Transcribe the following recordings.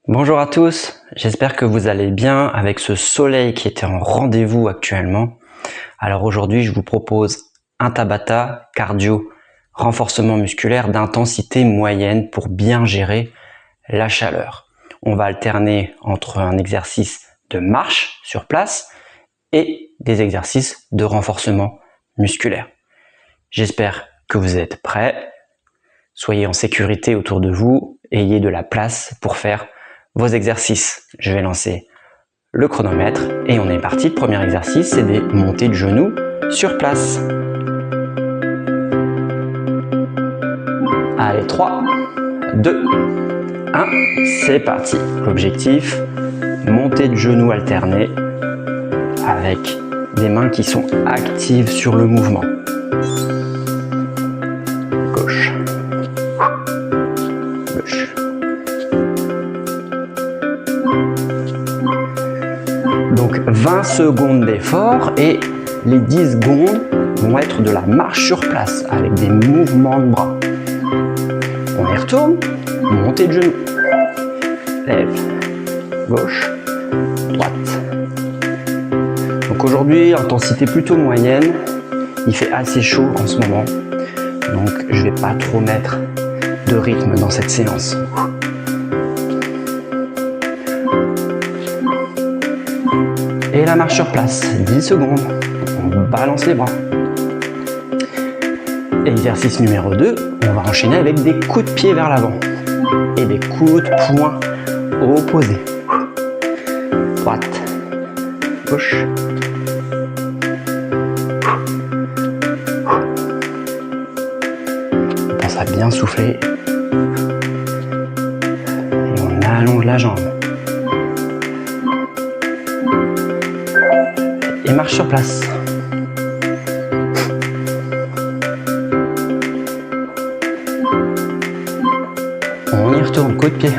Bonjour à tous, j'espère que vous allez bien avec ce soleil qui était en rendez-vous actuellement. Alors aujourd'hui, je vous propose un Tabata cardio renforcement musculaire d'intensité moyenne pour bien gérer la chaleur. On va alterner entre un exercice de marche sur place et des exercices de renforcement musculaire. J'espère que vous êtes prêts. Soyez en sécurité autour de vous, ayez de la place pour faire vos exercices. Je vais lancer le chronomètre et on est parti. Le premier exercice, c'est des montées de genoux sur place. Allez, 3, 2, 1, c'est parti. L'objectif, montée de genoux alternée avec des mains qui sont actives sur le mouvement. Gauche, gauche. Donc 20 secondes d'effort et les 10 secondes vont être de la marche sur place avec des mouvements de bras. On y retourne, montée de genoux, lève, gauche, droite. Donc aujourd'hui, intensité plutôt moyenne, il fait assez chaud en ce moment, donc je vais pas trop mettre de rythme dans cette séance. Et la marche sur place, 10 secondes, on balance les bras. Exercice numéro 2, on va enchaîner avec des coups de pied vers l'avant et des coups de poing opposés. Droite, gauche. On pense à bien souffler et on allonge la jambe. Et marche sur place. On y retourne, coup de pied.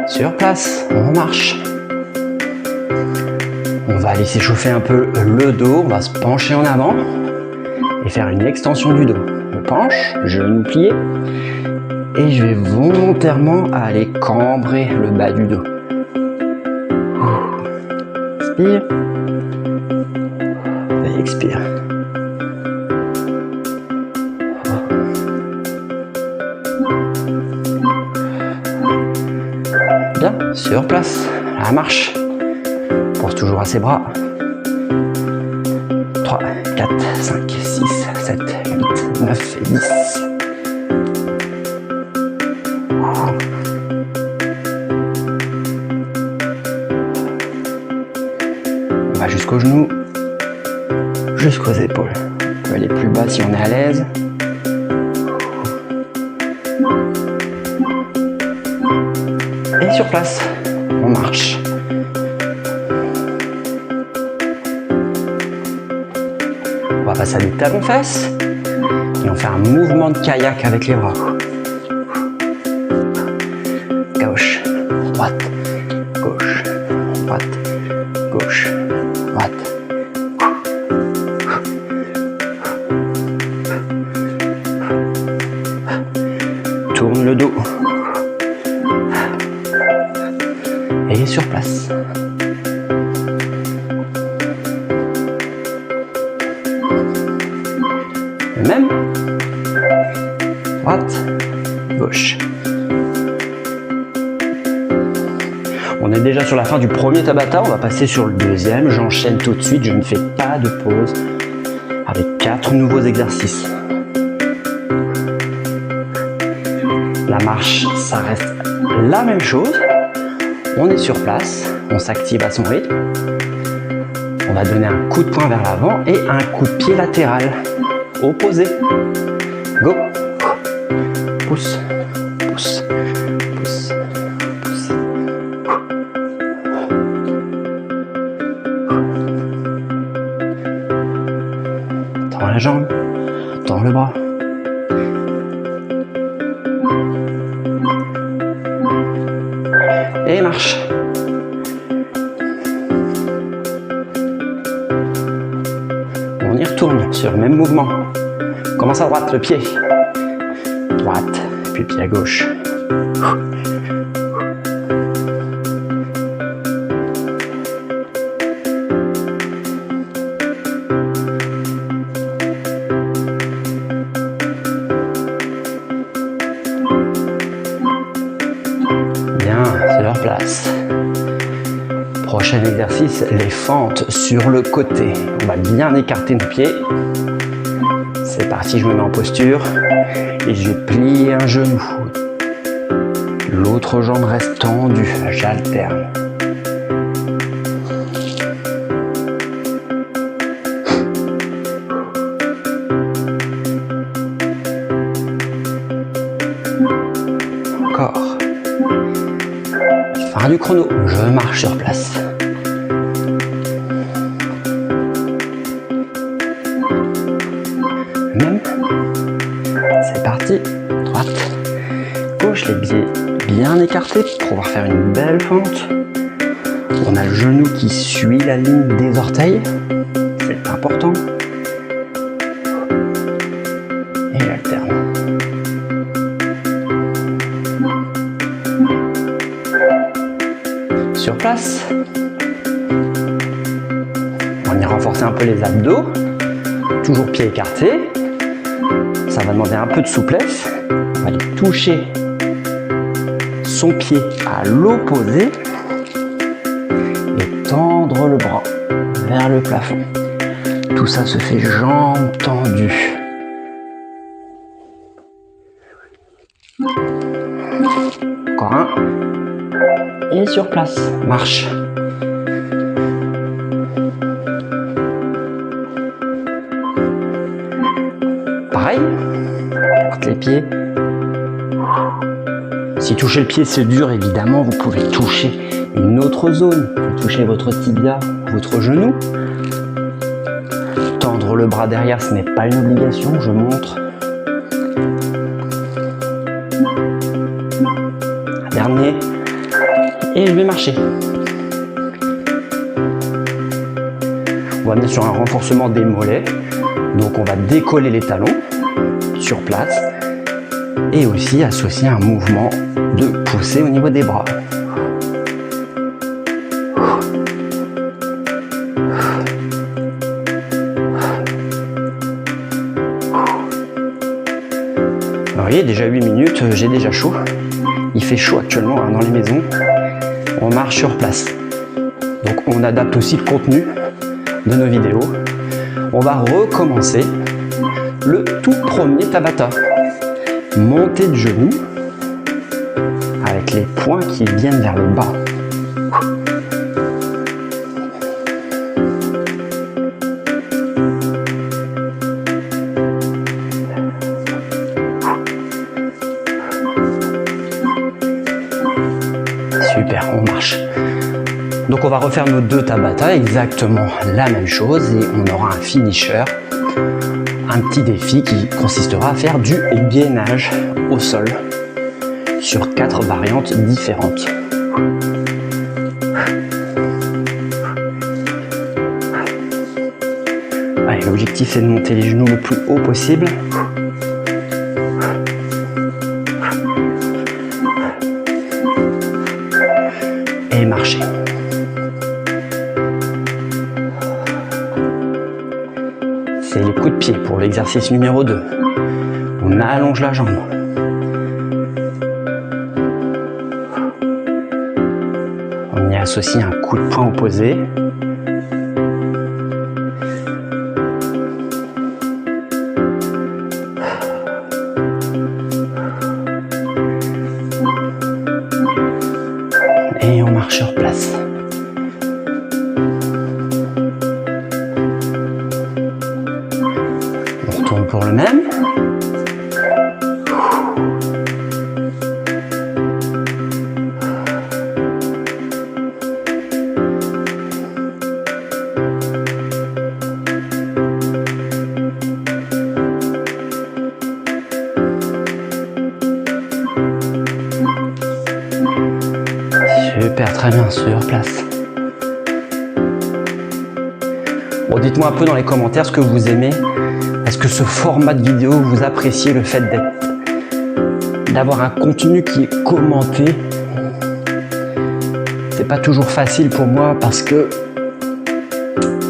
Sur place, on marche. On va aller s'échauffer un peu le dos, on va se pencher en avant et faire une extension du dos. Je penche, genou plié et je vais volontairement aller cambrer le bas du dos. Inspire et expire. Bien, sur place, la marche. Pose toujours à ses bras. 3, 4, 5, 6, 7, 8, 9 et 10. On va jusqu'aux genoux, jusqu'aux épaules. On peut aller plus bas si on est à l'aise. Et sur place, on marche. On va passer à des talons-fesses et on fait un mouvement de kayak avec les bras. Gauche, droite, gauche, droite, gauche, droite. Tourne le dos. Et sur place. Le même. Droite, gauche. On est déjà sur la fin du premier Tabata, on va passer sur le deuxième. J'enchaîne tout de suite, je ne fais pas de pause avec 4 nouveaux exercices. La marche, ça reste la même chose. On est sur place, on s'active à son rythme. On va donner un coup de poing vers l'avant et un coup de pied latéral opposé. Go. Pousse, pousse, pousse, pousse. Tends la jambe, tends le bras. marche. On y retourne sur le même mouvement. On commence à droite, le pied. Droite, puis le pied à gauche. Bien, c'est leur place. Prochain exercice, les fentes sur le côté. On va bien écarter nos pieds. C'est parti, je me mets en posture et je plie un genou. L'autre jambe reste tendue, j'alterne. Encore. Fin du chrono, je marche sur place. Même. C'est parti. Droite. Gauche, les pieds bien écartés pour pouvoir faire une belle fente. On a le genou qui suit la ligne des orteils. C'est important. Et j'alterne. Sur place. On y renforcer un peu les abdos. Toujours pieds écartés. Ça va demander un peu de souplesse. On va aller toucher son pied à l'opposé et tendre le bras vers le plafond. Tout ça se fait jambes tendues. Encore un. Et sur place, marche. Pareil, porte les pieds. Si toucher le pied c'est dur, évidemment, vous pouvez toucher une autre zone. Vous pouvez toucher votre tibia, votre genou. Tendre le bras derrière, ce n'est pas une obligation, je montre. Dernier. Et je vais marcher. On va venir sur un renforcement des mollets. Donc on va décoller les talons sur place et aussi associer un mouvement de poussée au niveau des bras. Vous voyez, déjà 8 minutes, j'ai déjà chaud. Il fait chaud actuellement dans les maisons. On marche sur place. Donc on adapte aussi le contenu de nos vidéos. On va recommencer le tout premier Tabata. Montée de genoux avec les poings qui viennent vers le bas. Super, on marche. Donc on va refaire nos deux Tabata, exactement la même chose, et on aura un finisher, un petit défi qui consistera à faire du gainage au sol sur 4 variantes différentes. Allez, l'objectif c'est de monter les genoux le plus haut possible. Et marcher. C'est les coups de pied pour l'exercice numéro 2. On allonge la jambe. On y associe un coup de poing opposé. Et on marche sur place. On retourne pour le même. Super, très bien, sur place. Bon, dites-moi un peu dans les commentaires ce que vous aimez. Est-ce que ce format de vidéo, vous appréciez le fait d'avoir un contenu qui est commenté? C'est pas toujours facile pour moi parce que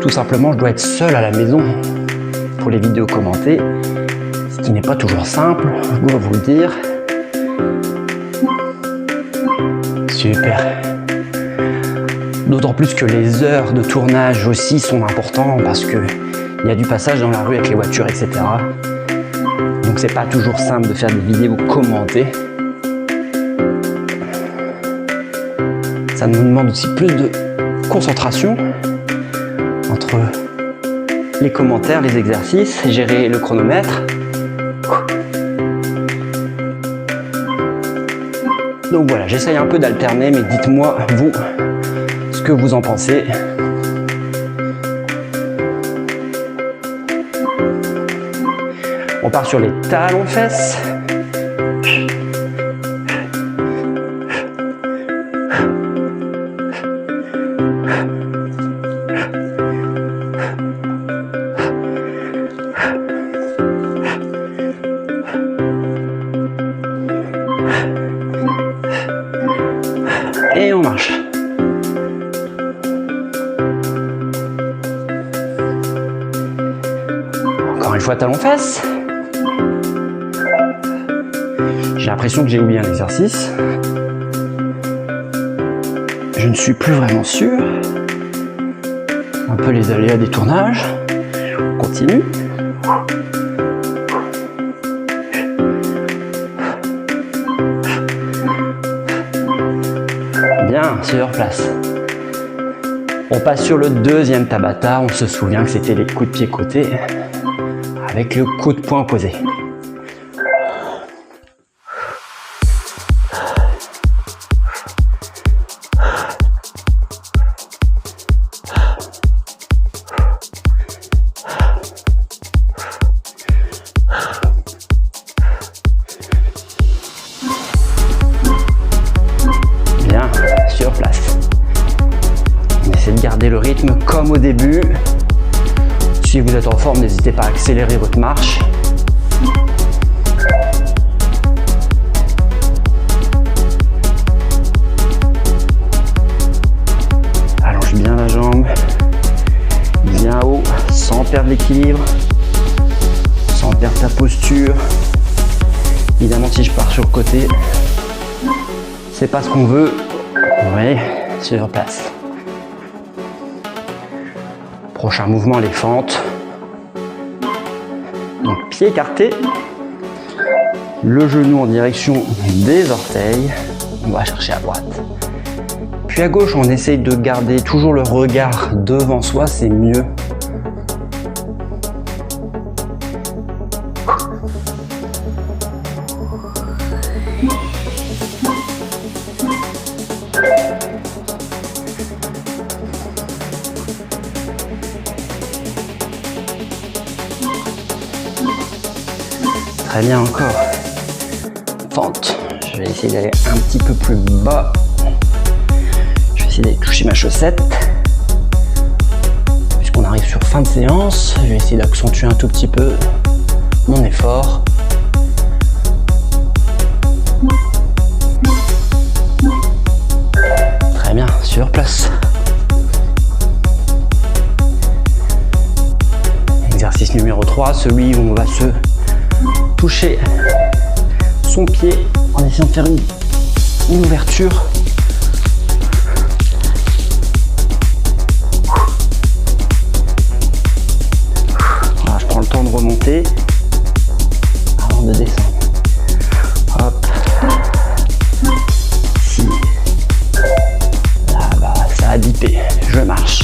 tout simplement je dois être seul à la maison pour les vidéos commentées, ce qui n'est pas toujours simple, je dois vous le dire. Super. D'autant plus que les heures de tournage aussi sont importantes parce que il y a du passage dans la rue avec les voitures, etc. Donc c'est pas toujours simple de faire des vidéos commentées. Ça nous demande aussi plus de concentration entre les commentaires, les exercices, gérer le chronomètre. Donc voilà, j'essaye un peu d'alterner, mais dites-moi vous ce que vous en pensez. On part sur les talons-fesses. Et on marche. Encore une fois, talons-fesses. J'ai l'impression que j'ai oublié un exercice. Je ne suis plus vraiment sûr. Un peu les aléas des tournages. On continue. Bien, sur place. On passe sur le deuxième Tabata. On se souvient que c'était les coups de pied côté avec le coup de poing opposé. Sur place. On essaie de garder le rythme comme au début. Si vous êtes en forme, n'hésitez pas à accélérer votre marche. Allonge bien la jambe, bien haut, sans perdre l'équilibre, sans perdre ta posture. Évidemment, si je pars sur le côté, c'est pas ce qu'on veut. Oui, sur place. Prochain mouvement, les fentes. Donc pied écarté, le genou en direction des orteils. On va chercher à droite. Puis à gauche, on essaye de garder toujours le regard devant soi, c'est mieux. Très bien encore. Fente. Je vais essayer d'aller un petit peu plus bas. Je vais essayer d'aller toucher ma chaussette. Puisqu'on arrive sur fin de séance, je vais essayer d'accentuer un tout petit peu mon effort. Très bien, sur place. Exercice numéro 3, celui où on va se toucher son pied en essayant de faire une ouverture. Voilà, je prends le temps de remonter avant de descendre. Hop. Si. Là, bah, ça a dippé. Je marche.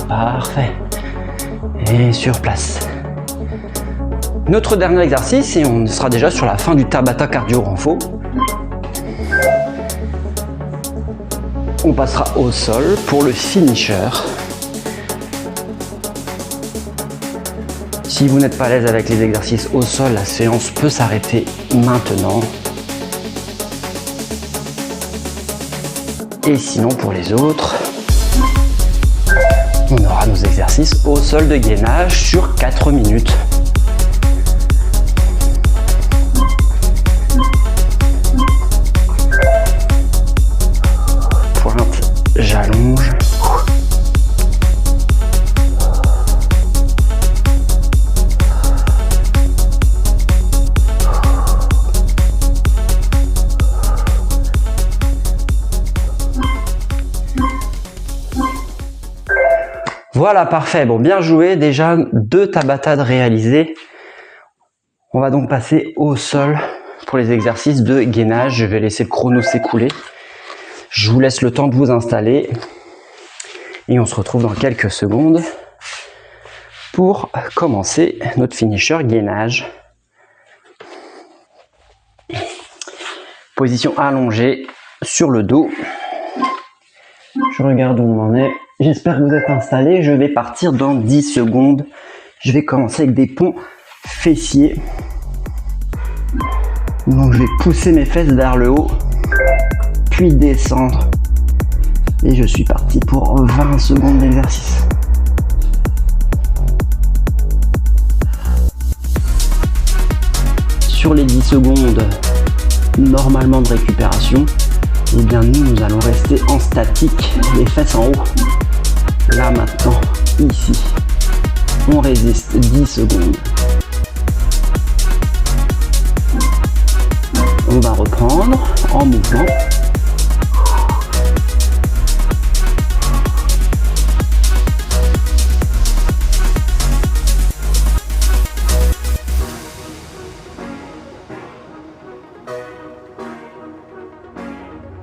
Parfait. Et sur place. Notre dernier exercice, et on sera déjà sur la fin du Tabata cardio renfo. On passera au sol pour le finisher. Si vous n'êtes pas à l'aise avec les exercices au sol, la séance peut s'arrêter maintenant. Et sinon pour les autres, on aura nos exercices au sol de gainage sur 4 minutes. Pointe, j'allonge. Voilà, parfait. Bon, bien joué. Déjà 2 Tabata de réalisés. On va donc passer au sol pour les exercices de gainage. Je vais laisser le chrono s'écouler. Je vous laisse le temps de vous installer. Et on se retrouve dans quelques secondes pour commencer notre finisher gainage. Position allongée sur le dos. Je regarde où on en est. J'espère que vous êtes installés. Je vais partir dans 10 secondes. Je vais commencer avec des ponts fessiers. Donc je vais pousser mes fesses vers le haut, puis descendre. Et je suis parti pour 20 secondes d'exercice. Sur les 10 secondes normalement de récupération, et bien nous allons rester en statique, les fesses en haut. Là maintenant, ici, on résiste 10 secondes. On va reprendre en mouvement.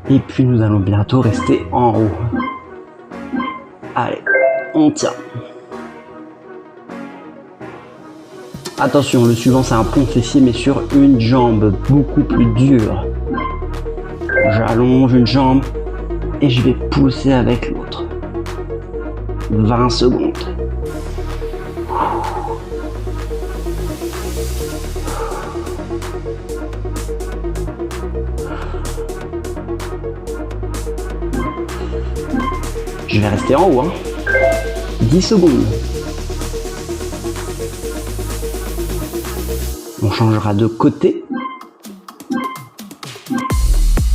Et puis nous allons bientôt rester en haut. Allez, on tient. Attention, le suivant c'est un pont fessier mais sur une jambe, beaucoup plus dure. J'allonge une jambe et je vais pousser avec l'autre. 20 secondes. Je vais rester en haut, hein. 10 secondes. On changera de côté.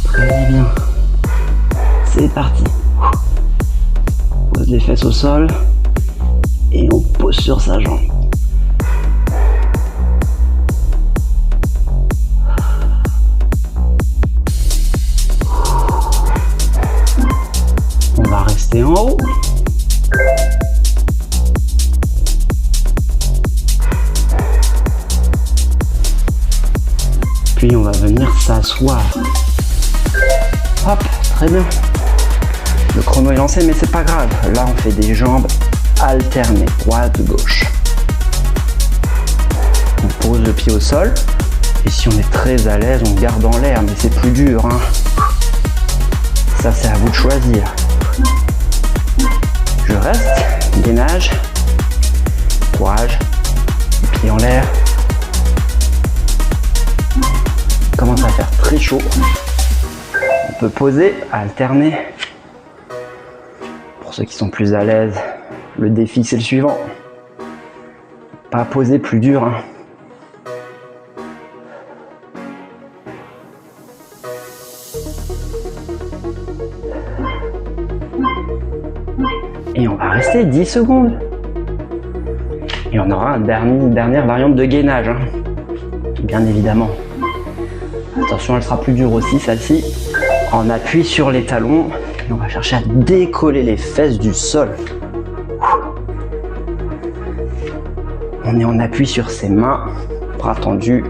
Très bien. C'est parti. Pose les fesses au sol. Et on pose sur sa jambe. On va rester en haut. Puis on va venir s'asseoir. Hop, très bien. Le chrono est lancé, mais c'est pas grave. Là, on fait des jambes alternées, droite, gauche. On pose le pied au sol. Et si on est très à l'aise, on garde en l'air, mais c'est plus dur, hein. Ça, c'est à vous de choisir. Je reste, gainage, courage, pied en l'air. Il commence à faire très chaud. On peut poser, alterner. Pour ceux qui sont plus à l'aise, le défi c'est le suivant. Pas poser plus dur, hein. Et on va rester 10 secondes. Et on aura une dernière variante de gainage, hein. Bien évidemment. Attention, elle sera plus dure aussi, celle-ci. On appuie sur les talons et on va chercher à décoller les fesses du sol. On est en appui sur ses mains, bras tendus.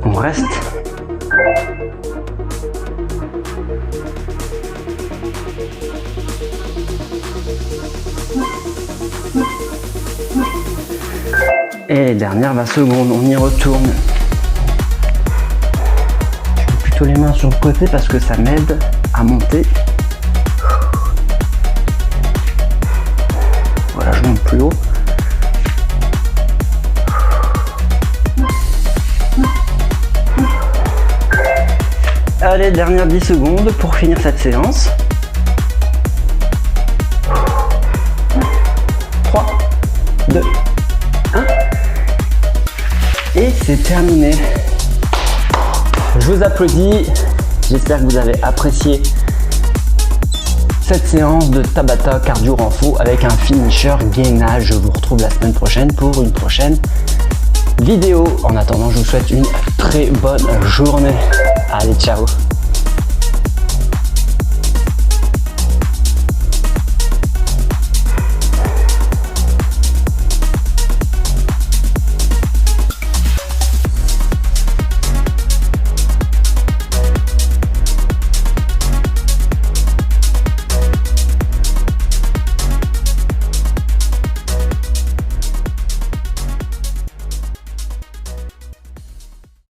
On reste Et dernière 20 secondes, on y retourne. Je mets plutôt les mains sur le côté parce que ça m'aide à monter. Voilà, je monte plus haut. Allez, dernière 10 secondes pour finir cette séance. 3, 2, 1. Et c'est terminé. Je vous applaudis. J'espère que vous avez apprécié cette séance de Tabata cardio renfo avec un finisher gainage. Je vous retrouve la semaine prochaine pour une prochaine vidéo. En attendant, je vous souhaite une très bonne journée. Allez, ciao!